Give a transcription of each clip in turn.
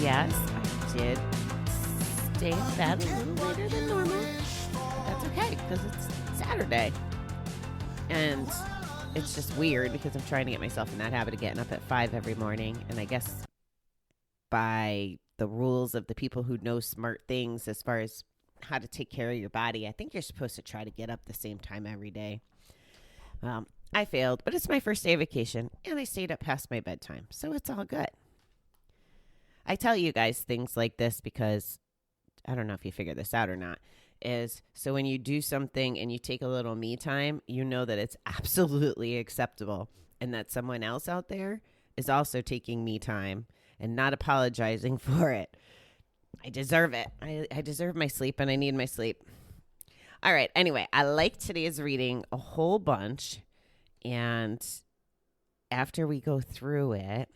Yes, I did stay in bed a little later than normal. But that's okay because it's Saturday. And it's just weird because I'm trying to get myself in that habit of getting up at 5 every morning. And I guess by the rules of the people who know smart things as far as how to take care of your body, I think you're supposed to try to get up the same time every day. I failed, but it's my first day of vacation, and I stayed up past my bedtime, so it's all good. I tell you guys things like this because I don't know if you figure this out or not, is so when you do something and you take a little me time, you know that it's absolutely acceptable and that someone else out there is also taking me time and not apologizing for it. I deserve it. I deserve my sleep and I need my sleep. All right. Anyway, I like today's reading a whole bunch. And after we go through it,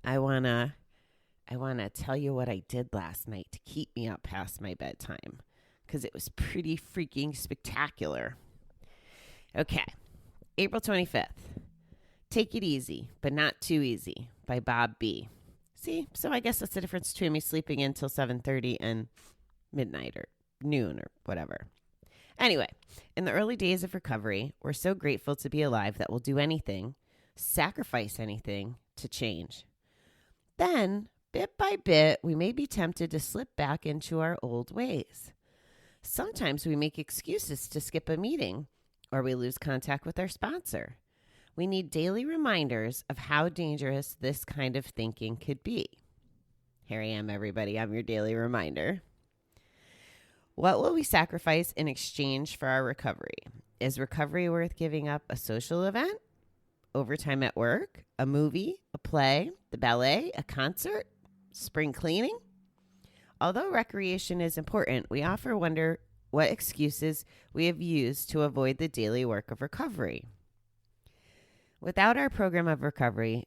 I want to tell you what I did last night to keep me up past my bedtime because it was pretty freaking spectacular. Okay. April 25th. Take It Easy, but Not Too Easy by Bob B. See, so I guess that's the difference between me sleeping until 7:30 and midnight or noon or whatever. Anyway, in the early days of recovery, we're so grateful to be alive that we'll do anything, sacrifice anything to change. Then, bit by bit, we may be tempted to slip back into our old ways. Sometimes we make excuses to skip a meeting, or we lose contact with our sponsor. We need daily reminders of how dangerous this kind of thinking could be. Here I am, everybody. I'm your daily reminder. What will we sacrifice in exchange for our recovery? Is recovery worth giving up a social event, overtime at work, a movie, a play, the ballet, a concert, spring cleaning? Although recreation is important, we often wonder what excuses we have used to avoid the daily work of recovery. Without our program of recovery,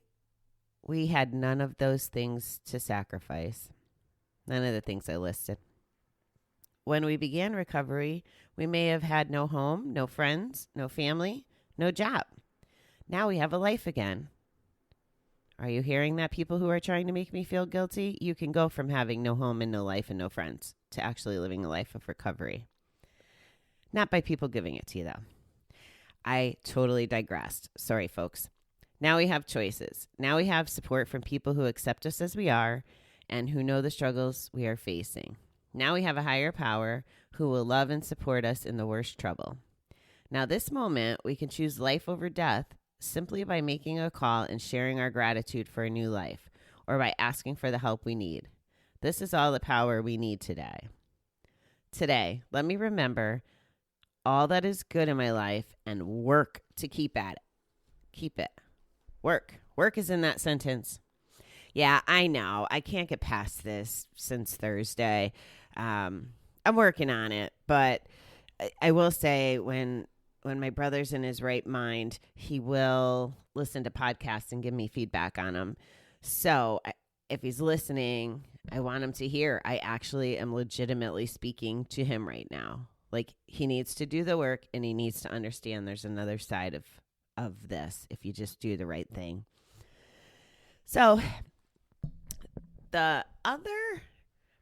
we had none of those things to sacrifice. None of the things I listed. When we began recovery, we may have had no home, no friends, no family, no job. Now we have a life again. Are you hearing that, people who are trying to make me feel guilty? You can go from having no home and no life and no friends to actually living a life of recovery. Not by people giving it to you, though. I totally digressed. Sorry, folks. Now we have choices. Now we have support from people who accept us as we are and who know the struggles we are facing. Now we have a higher power who will love and support us in the worst trouble. Now this moment, we can choose life over death simply by making a call and sharing our gratitude for a new life, or by asking for the help we need. This is all the power we need today. Today, let me remember all that is good in my life and work to keep at it. Keep it. Work. Work is in that sentence. Yeah, I know. I can't get past this since Thursday. I'm working on it, but I will say when my brother's in his right mind, he will listen to podcasts and give me feedback on them. So if he's listening, I want him to hear I actually am legitimately speaking to him right now. Like, he needs to do the work and he needs to understand there's another side of this if you just do the right thing. So the other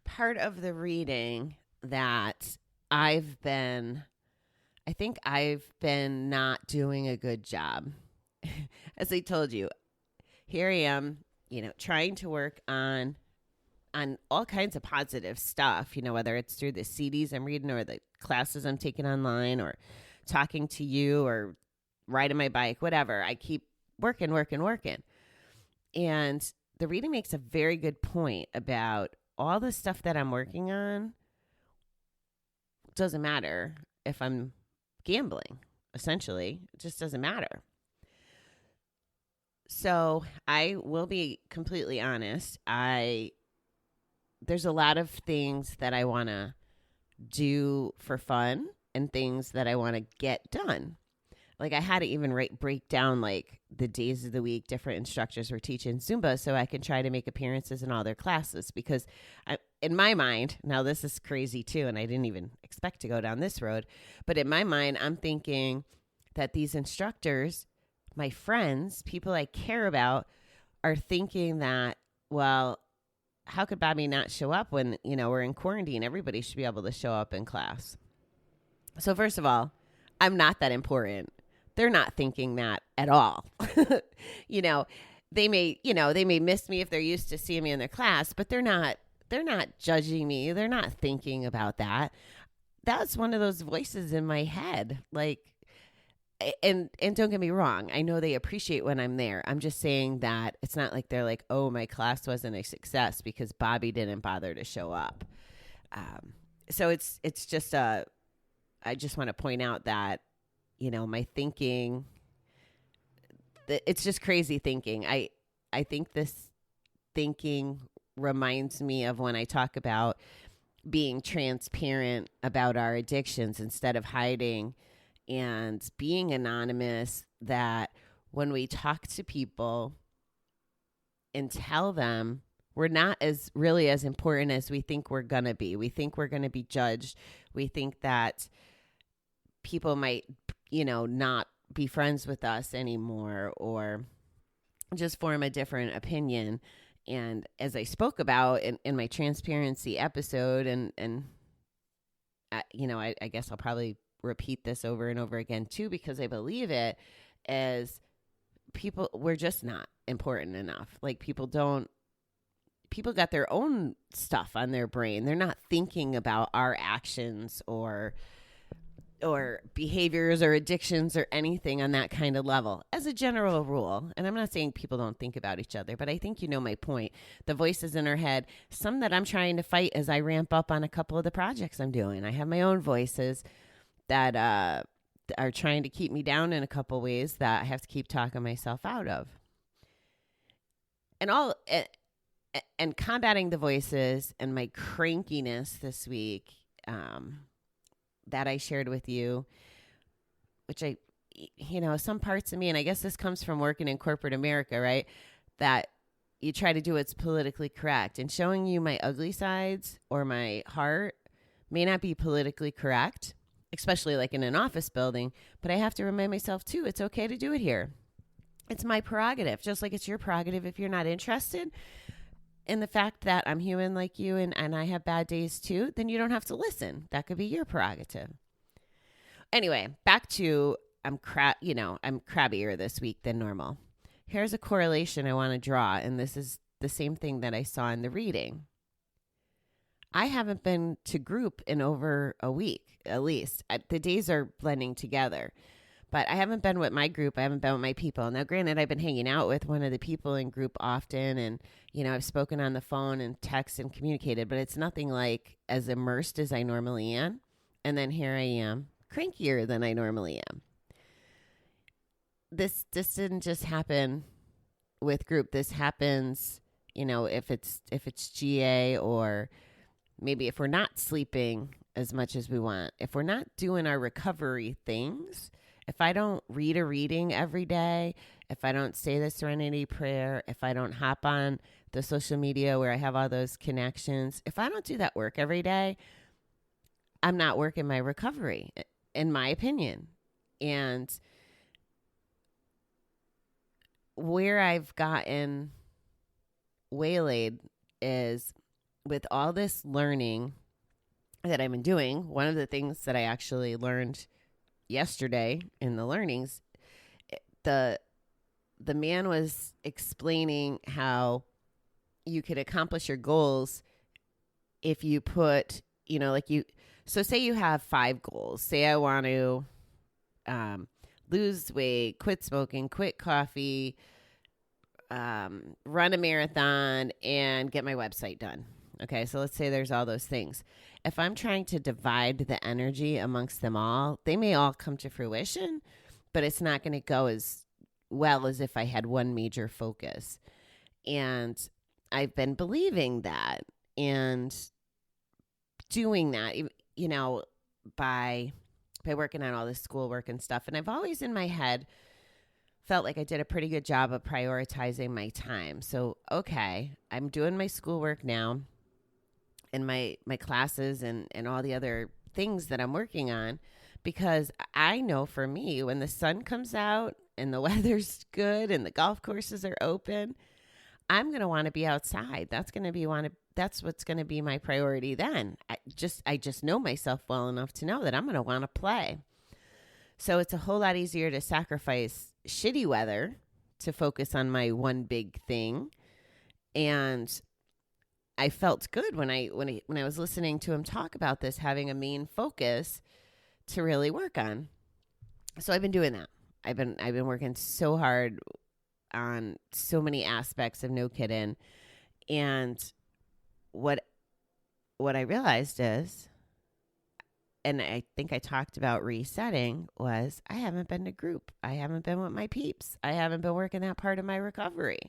part of the reading that I think I've been not doing a good job. As I told you, here I am, trying to work on all kinds of positive stuff, whether it's through the CDs I'm reading or the classes I'm taking online or talking to you or riding my bike, whatever. I keep working. And the reading makes a very good point about all the stuff that I'm working on. Doesn't matter if I'm gambling, essentially. It just doesn't matter. So I will be completely honest. There's a lot of things that I want to do for fun and things that I want to get done. Like, I had to even break down like the days of the week different instructors were teaching Zumba so I can try to make appearances in all their classes, because in my mind, now this is crazy too, and I didn't even expect to go down this road, but in my mind, I'm thinking that these instructors, my friends, people I care about, are thinking that, well, how could Bobby not show up when, we're in quarantine? Everybody should be able to show up in class. So first of all, I'm not that important. They're not thinking that at all. They may miss me if they're used to seeing me in their class, but they're not judging me. They're not thinking about that. That's one of those voices in my head. Like, and don't get me wrong, I know they appreciate when I'm there. I'm just saying that it's not like they're like, oh, my class wasn't a success because Bobby didn't bother to show up. So it's just I just want to point out that, my thinking, it's just crazy thinking. I think this thinking reminds me of when I talk about being transparent about our addictions instead of hiding and being anonymous, that when we talk to people and tell them we're not as important as we think we're going to be. We think we're going to be judged. We think that people might, not be friends with us anymore or just form a different opinion. And as I spoke about in my transparency episode, and I guess I'll probably repeat this over and over again too, because I believe it, as people, we're just not important enough. Like people got their own stuff on their brain. They're not thinking about our actions or behaviors or addictions or anything on that kind of level as a general rule. And I'm not saying people don't think about each other, but I think you know my point. The voices in our head, some that I'm trying to fight as I ramp up on a couple of the projects I'm doing. I have my own voices that are trying to keep me down in a couple ways that I have to keep talking myself out of. And combating the voices and my crankiness this week, that I shared with you, which some parts of me, and I guess this comes from working in corporate America, right? That you try to do what's politically correct, and showing you my ugly sides or my heart may not be politically correct, especially like in an office building, but I have to remind myself too, it's okay to do it here. It's my prerogative, just like it's your prerogative if you're not interested in the fact that I'm human like you and I have bad days too, then you don't have to listen. That could be your prerogative. Anyway, back to I'm crabbier this week than normal. Here's a correlation I want to draw, and this is the same thing that I saw in the reading. I haven't been to group in over a week, at least. The days are blending together. But I haven't been with my group. I haven't been with my people. Now, granted, I've been hanging out with one of the people in group often. And, I've spoken on the phone and text and communicated. But it's nothing like as immersed as I normally am. And then here I am, crankier than I normally am. This didn't just happen with group. This happens, if it's GA, or maybe if we're not sleeping as much as we want. If we're not doing our recovery things. If I don't read a reading every day, if I don't say the Serenity Prayer, if I don't hop on the social media where I have all those connections, if I don't do that work every day, I'm not working my recovery, in my opinion. And where I've gotten waylaid is with all this learning that I've been doing. One of the things that I actually learned yesterday in the learnings, the man was explaining how you could accomplish your goals if you put, so say you have 5 goals. Say I want to lose weight, quit smoking, quit coffee, run a marathon, and get my website done. Okay, so let's say there's all those things. If I'm trying to divide the energy amongst them all, they may all come to fruition, but it's not going to go as well as if I had one major focus. And I've been believing that and doing that, by working on all this schoolwork and stuff. And I've always in my head felt like I did a pretty good job of prioritizing my time. So, okay, I'm doing my schoolwork now, and my classes and all the other things that I'm working on, because I know for me, when the sun comes out and the weather's good and the golf courses are open, I'm going to want to be outside. That's what's going to be my priority then. I just know myself well enough to know that I'm going to want to play. So it's a whole lot easier to sacrifice shitty weather to focus on my one big thing. And I felt good when I was listening to him talk about this, having a main focus to really work on. So I've been doing that. I've been working so hard on so many aspects of No Kiddin'. And what I realized is, and I think I talked about resetting, was I haven't been to group. I haven't been with my peeps. I haven't been working that part of my recovery.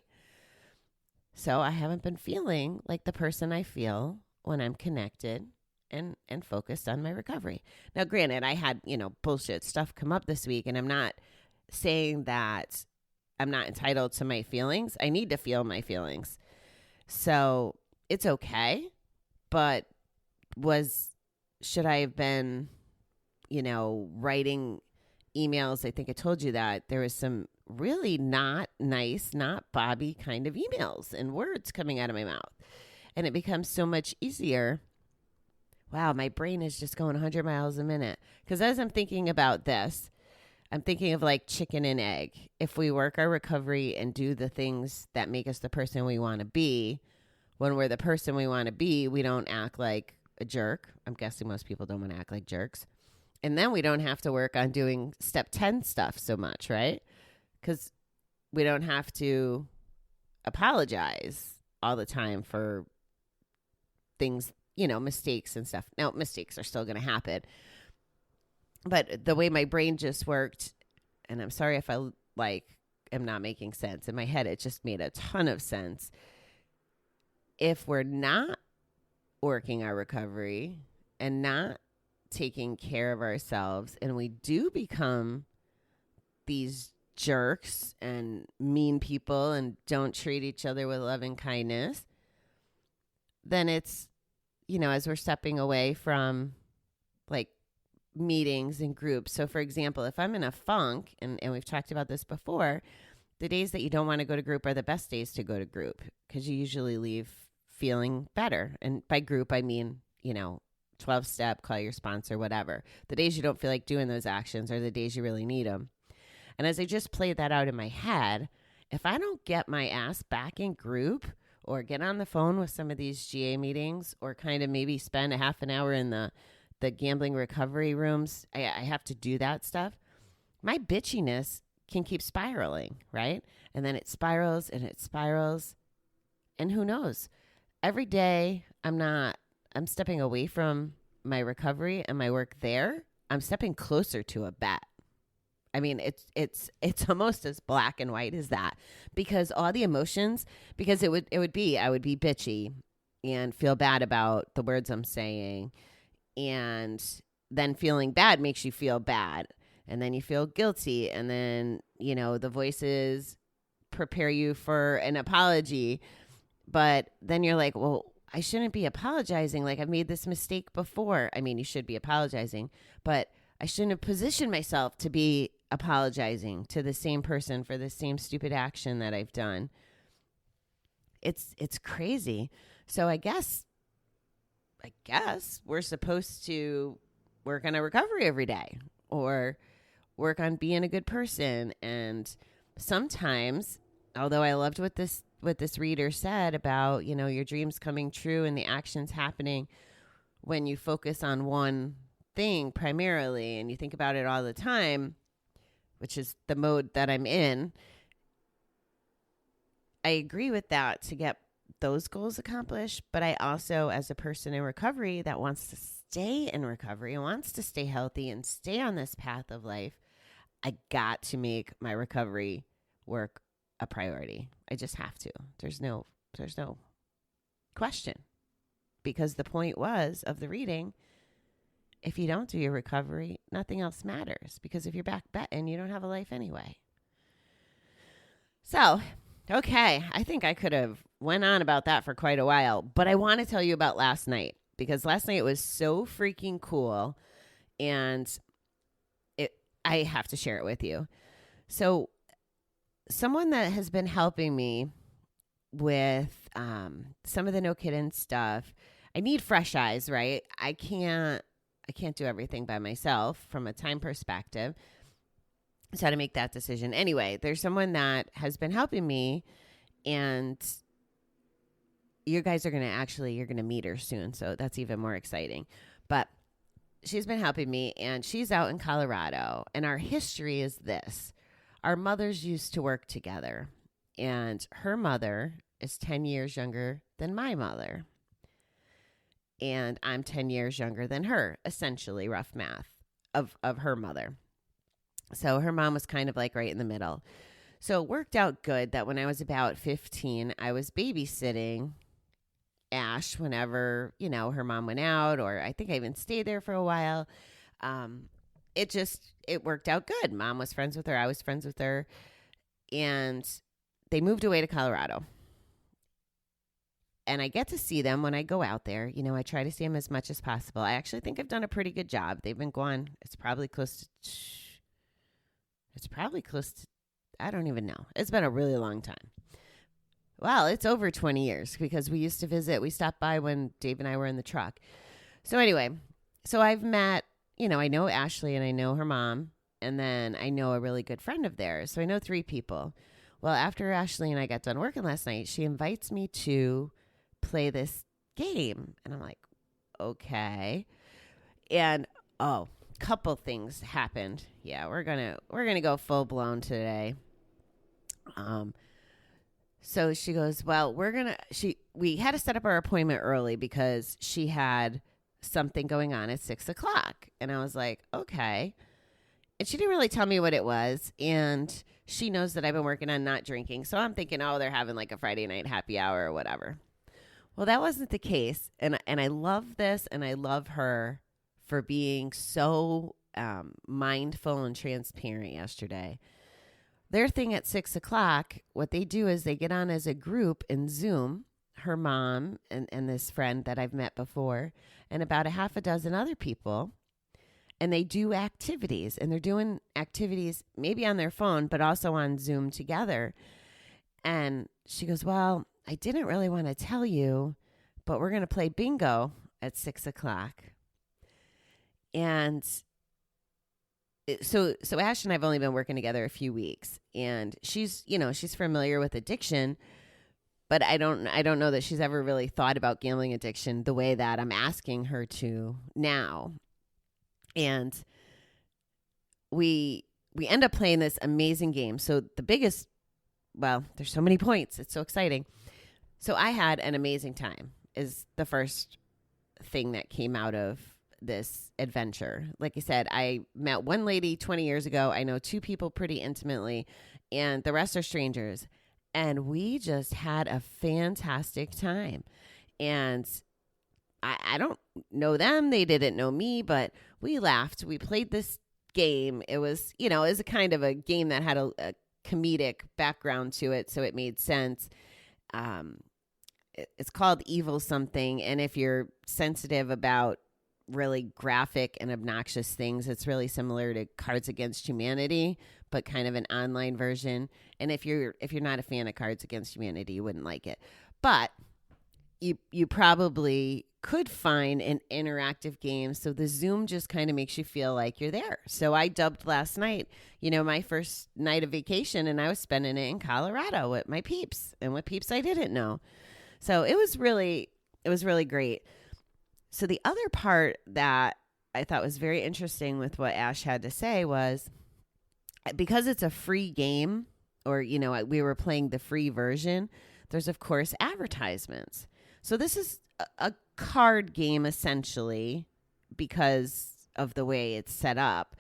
So I haven't been feeling like the person I feel when I'm connected and focused on my recovery. Now, granted, I had, bullshit stuff come up this week, and I'm not saying that I'm not entitled to my feelings. I need to feel my feelings. So it's okay. But should I have been, writing emails? I think I told you that there was some really not nice, not Bobby kind of emails and words coming out of my mouth. And it becomes so much easier. Wow, my brain is just going 100 miles a minute. Because as I'm thinking about this, I'm thinking of like chicken and egg. If we work our recovery and do the things that make us the person we want to be, when we're the person we want to be, we don't act like a jerk. I'm guessing most people don't want to act like jerks. And then we don't have to work on doing step 10 stuff so much, right? Because we don't have to apologize all the time for things, mistakes and stuff. Now, mistakes are still going to happen. But the way my brain just worked, and I'm sorry if I am not making sense. In my head, it just made a ton of sense. If we're not working our recovery and not taking care of ourselves, and we do become these jerks and mean people and don't treat each other with love and kindness, then it's, as we're stepping away from like meetings and groups. So for example, if I'm in a funk, and we've talked about this before, the days that you don't want to go to group are the best days to go to group, because you usually leave feeling better. And by group, I mean, 12-step, call your sponsor, whatever. The days you don't feel like doing those actions are the days you really need them. And as I just played that out in my head, if I don't get my ass back in group or get on the phone with some of these GA meetings, or kind of maybe spend a half an hour in the gambling recovery rooms, I have to do that stuff. My bitchiness can keep spiraling, right? And then it spirals and it spirals. And who knows? Every day I'm stepping away from my recovery and my work there. I'm stepping closer to a bet. I mean, it's almost as black and white as that, because all the emotions, because I would be bitchy and feel bad about the words I'm saying. And then feeling bad makes you feel bad. And then you feel guilty. And then, the voices prepare you for an apology. But then you're like, well, I shouldn't be apologizing. Like, I've made this mistake before. I mean, you should be apologizing, but I shouldn't have positioned myself to be apologizing to the same person for the same stupid action that I've done. It's crazy. So I guess we're supposed to work on a recovery every day, or work on being a good person. And sometimes, although I loved what this reader said about, your dreams coming true and the actions happening when you focus on one thing primarily and you think about it all the time, which is the mode that I'm in, I agree with that to get those goals accomplished. But I also, as a person in recovery that wants to stay in recovery and wants to stay healthy and stay on this path of life, I got to make my recovery work a priority. I just have to. There's no question. Because the point of the reading, if you don't do your recovery, nothing else matters. Because if you're back betting, you don't have a life anyway. So, okay, I think I could have went on about that for quite a while. But I want to tell you about last night, because last night was so freaking cool. And I have to share it with you. So someone that has been helping me with some of the no kitten stuff. I need fresh eyes, right? I can't do everything by myself from a time perspective. So how to make that decision. Anyway, there's someone that has been helping me, and you guys are you're going to meet her soon. So that's even more exciting. But she's been helping me, and she's out in Colorado. And our history is this. Our mothers used to work together, and her mother is 10 years younger than my mother. And I'm 10 years younger than her, essentially, rough math, of her mother. So her mom was kind of like right in the middle. So it worked out good that when I was about 15, I was babysitting Ash whenever, her mom went out, or I think I even stayed there for a while. It worked out good. Mom was friends with her. I was friends with her. And they moved away to Colorado. And I get to see them when I go out there. I try to see them as much as possible. I actually think I've done a pretty good job. They've been gone. It's probably close to, I don't even know. It's been a really long time. Well, it's over 20 years because we used to visit. We stopped by when Dave and I were in the truck. So anyway, I've met, I know Ashley and I know her mom. And then I know a really good friend of theirs. So I know 3 people. Well, after Ashley and I got done working last night, she invites me to play this game. And I'm like, okay. And, couple things happened. Yeah, we're gonna go full blown today. So she goes, well, we had to set up our appointment early because she had something going on at 6:00. And I was like, okay. And she didn't really tell me what it was. And she knows that I've been working on not drinking. So I'm thinking, they're having like a Friday night happy hour or whatever. Well, that wasn't the case. And I love this, and I love her for being so mindful and transparent yesterday. Their thing at 6:00, what they do is they get on as a group in Zoom, her mom and this friend that I've met before, and about a half a dozen other people, and they do activities. And they're doing activities maybe on their phone, but also on Zoom together. And she goes, well, I didn't really want to tell you, but we're going to play bingo at 6:00. And so Ash and I have only been working together a few weeks, and she's familiar with addiction, but I don't know that she's ever really thought about gambling addiction the way that I'm asking her to now. And we end up playing this amazing game. So there's so many points. It's so exciting. So I had an amazing time is the first thing that came out of this adventure. Like I said, I met one lady 20 years ago. I know 2 people pretty intimately, and the rest are strangers. And we just had a fantastic time. And I don't know them. They didn't know me, but we laughed. We played this game. It was, it was a kind of a game that had a comedic background to it, so it made sense. It's called Evil Something. And if you're sensitive about really graphic and obnoxious things, it's really similar to Cards Against Humanity, but kind of an online version. And if you're not a fan of Cards Against Humanity, you wouldn't like it. But you probably could find an interactive game. So the Zoom just kind of makes you feel like you're there. So I dubbed last night, my first night of vacation, and I was spending it in Colorado with my peeps and with peeps I didn't know. So it was really great. So the other part that I thought was very interesting with what Ash had to say was, because it's a free game, or, we were playing the free version, there's, of course, advertisements. So this is a card game, essentially, because of the way it's set up.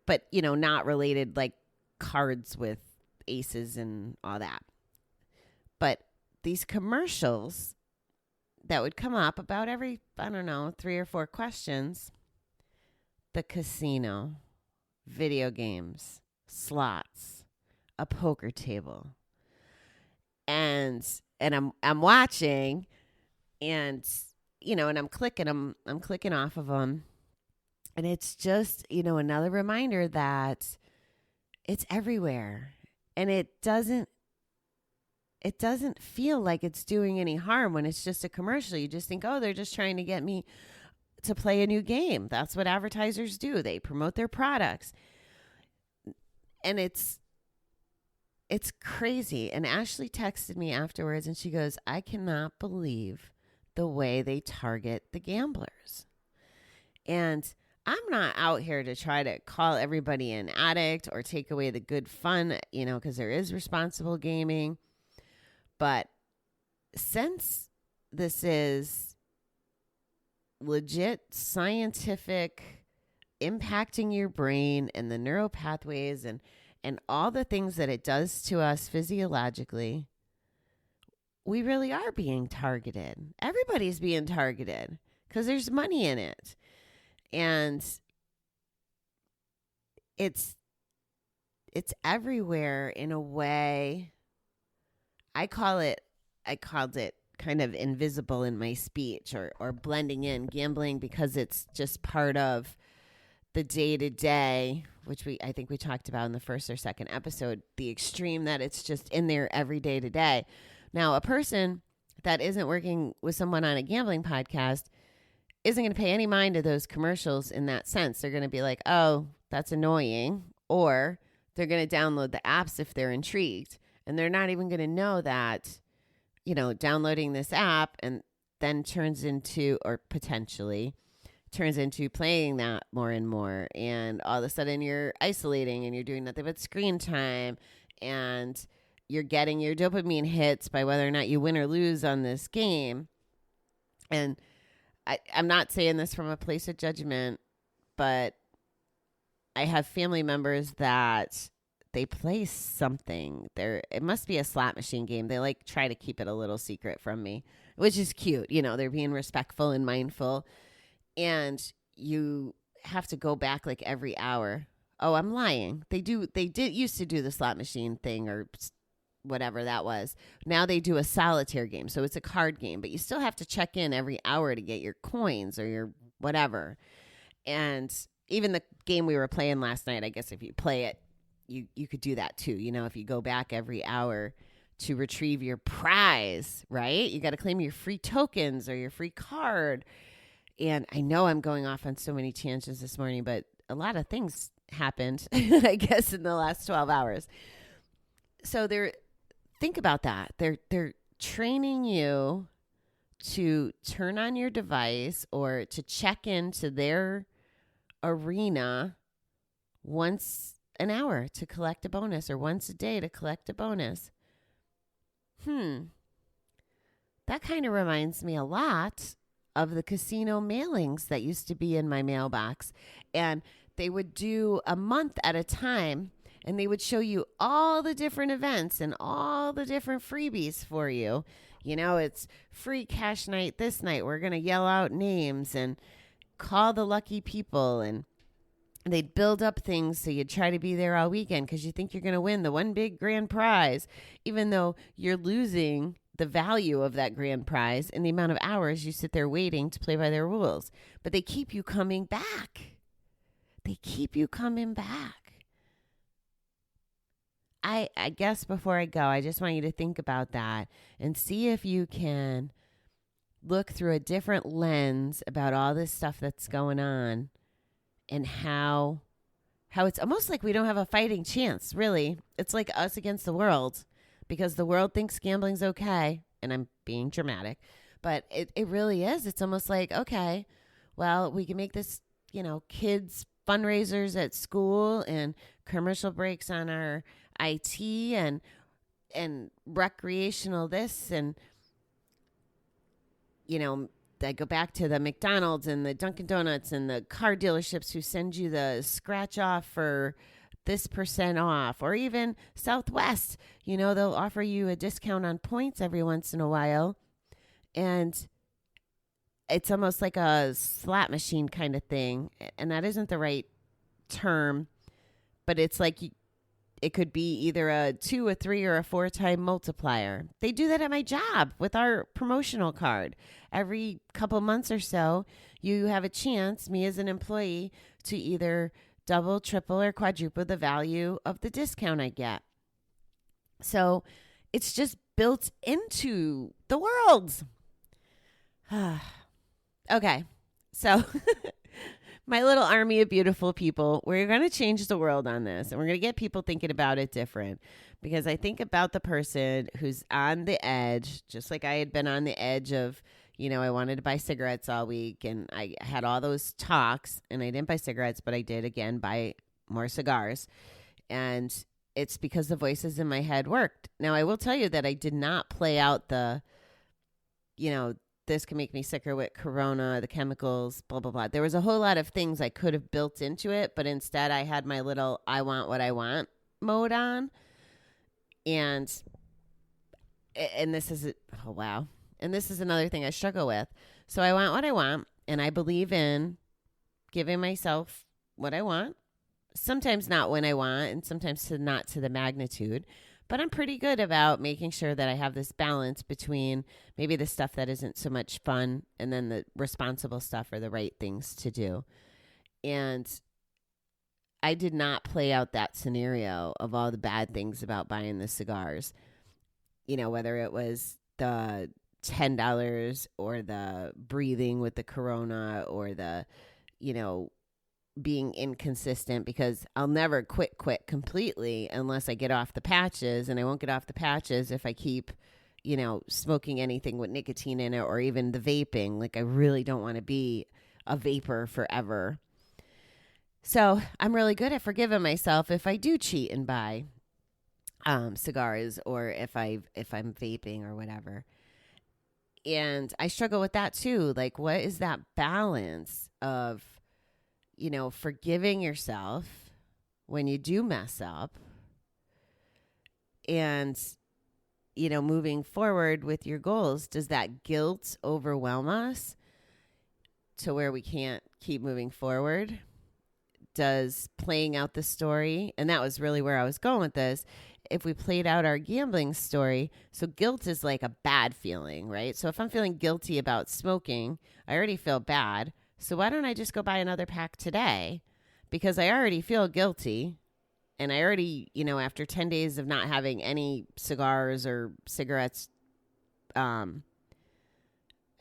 But, not related like cards with aces and all that. But these commercials that would come up about every, 3 or 4 questions. The casino, video games, slots, a poker table. And I'm watching, and and I'm clicking off of them. And it's just, another reminder that it's everywhere. And it doesn't it doesn't feel like it's doing any harm when it's just a commercial. You just think, oh, they're just trying to get me to play a new game. That's what advertisers do. They promote their products. And it's crazy. And Ashley texted me afterwards and she goes, I cannot believe the way they target the gamblers. And I'm not out here to try to call everybody an addict or take away the good fun, because there is responsible gaming. But since this is legit scientific, impacting your brain and the neural pathways and all the things that it does to us physiologically, we really are being targeted. Everybody's being targeted because there's money in it. And it's everywhere in a way. I called it kind of invisible in my speech or blending in gambling, because it's just part of the day-to-day, which I think we talked about in the first or second episode, the extreme that it's just in there every day to day. Now, a person that isn't working with someone on a gambling podcast isn't going to pay any mind to those commercials in that sense. They're going to be like, oh, that's annoying. Or they're going to download the apps if they're intrigued. And they're not even going to know that, downloading this app and then turns into playing that more and more. And all of a sudden you're isolating and you're doing nothing but screen time. And you're getting your dopamine hits by whether or not you win or lose on this game. And I'm not saying this from a place of judgment, but I have family members that they play something. It must be a slot machine game. They try to keep it a little secret from me, which is cute. They're being respectful and mindful. And you have to go back every hour. Oh, I'm lying. They did used to do the slot machine thing or whatever that was. Now they do a solitaire game. So it's a card game, but you still have to check in every hour to get your coins or your whatever. And even the game we were playing last night, I guess if you play it, you could do that too. If you go back every hour to retrieve your prize, right? You got to claim your free tokens or your free card. And I know I'm going off on so many tangents this morning, but a lot of things happened, I guess, in the last 12 hours. So think about that. They're training you to turn on your device or to check into their arena once an hour to collect a bonus or once a day to collect a bonus. That kind of reminds me a lot of the casino mailings that used to be in my mailbox. And they would do a month at a time. And they would show you all the different events and all the different freebies for you. It's free cash night this night. We're going to yell out names and call the lucky people. And they'd build up things so you'd try to be there all weekend because you think you're going to win the one big grand prize, even though you're losing the value of that grand prize and the amount of hours you sit there waiting to play by their rules. But they keep you coming back. I guess before I go, I just want you to think about that and see if you can look through a different lens about all this stuff that's going on and how it's almost like we don't have a fighting chance, really. It's like us against the world because the world thinks gambling's okay. And I'm being dramatic, but it really is. It's almost like, okay, well, we can make this, kids fundraisers at school and commercial breaks on our IT and recreational this. And, I go back to the McDonald's and the Dunkin' Donuts and the car dealerships who send you the scratch off for this % off, or even Southwest, they'll offer you a discount on points every once in a while. And it's almost like a slot machine kind of thing. And that isn't the right term, but it's like it could be either a 2, a 3, or a 4 time multiplier. They do that at my job with our promotional card. Every couple months or so, you have a chance, me as an employee, to either double, triple, or quadruple the value of the discount I get. So It's just built into the world. Okay. So my little army of beautiful people, we're going to change the world on this, and we're going to get people thinking about it different, because I think about the person who's on the edge, just like I had been on the edge of, I wanted to buy cigarettes all week, and I had all those talks, and I didn't buy cigarettes, but I did again buy more cigars. And it's because the voices in my head worked. Now, I will tell you that I did not play out the, this can make me sicker with Corona, the chemicals, blah, blah, blah. There was a whole lot of things I could have built into it, but instead I had my little I want what I want mode on. And this is, oh, wow. And this is another thing I struggle with. So I want what I want, and I believe in giving myself what I want. Sometimes not when I want, and sometimes not to the magnitude. But I'm pretty good about making sure that I have this balance between maybe the stuff that isn't so much fun and then the responsible stuff or the right things to do. And I did not play out that scenario of all the bad things about buying the cigars. Whether it was the $10 or the breathing with the Corona or the, being inconsistent, because I'll never quit completely unless I get off the patches, and I won't get off the patches if I keep, smoking anything with nicotine in it, or even the vaping. Like, I really don't want to be a vapor forever. So I'm really good at forgiving myself if I do cheat and buy cigars, or if I'm vaping or whatever. And I struggle with that too. Like, what is that balance of, forgiving yourself when you do mess up, and, moving forward with your goals? Does that guilt overwhelm us to where we can't keep moving forward? Does playing out the story, and that was really where I was going with this, if we played out our gambling story, so guilt is like a bad feeling, right? So if I'm feeling guilty about smoking, I already feel bad. So why don't I just go buy another pack today? Because I already feel guilty, and I already, after 10 days of not having any cigars or cigarettes, I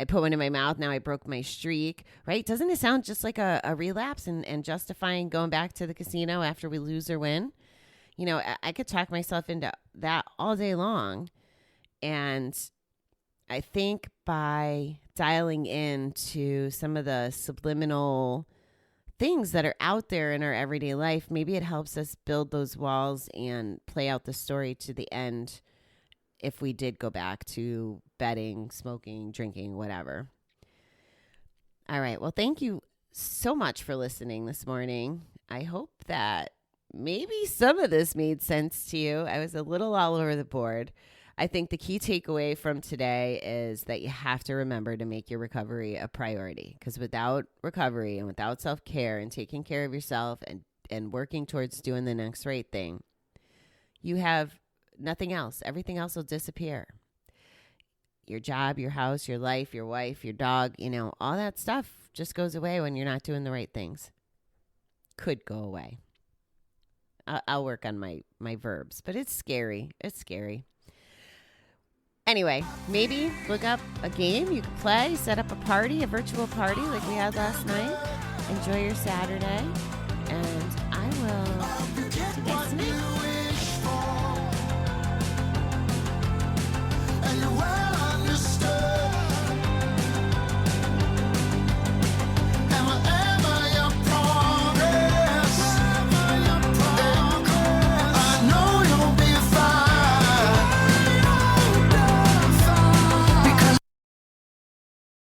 put one in my mouth. Now I broke my streak, right? Doesn't it sound just like a relapse and justifying going back to the casino after we lose or win? I could talk myself into that all day long. And I think by dialing into some of the subliminal things that are out there in our everyday life, maybe it helps us build those walls and play out the story to the end if we did go back to betting, smoking, drinking, whatever. All right. Well, thank you so much for listening this morning. I hope that maybe some of this made sense to you. I was a little all over the board. I think the key takeaway from today is that you have to remember to make your recovery a priority, because without recovery and without self-care and taking care of yourself and working towards doing the next right thing, you have nothing else. Everything else will disappear. Your job, your house, your life, your wife, your dog, all that stuff just goes away when you're not doing the right things. Could go away. I'll work on my verbs, but it's scary. It's scary. Anyway, maybe look up a game you can play, set up a party, a virtual party like we had last night. Enjoy your Saturday.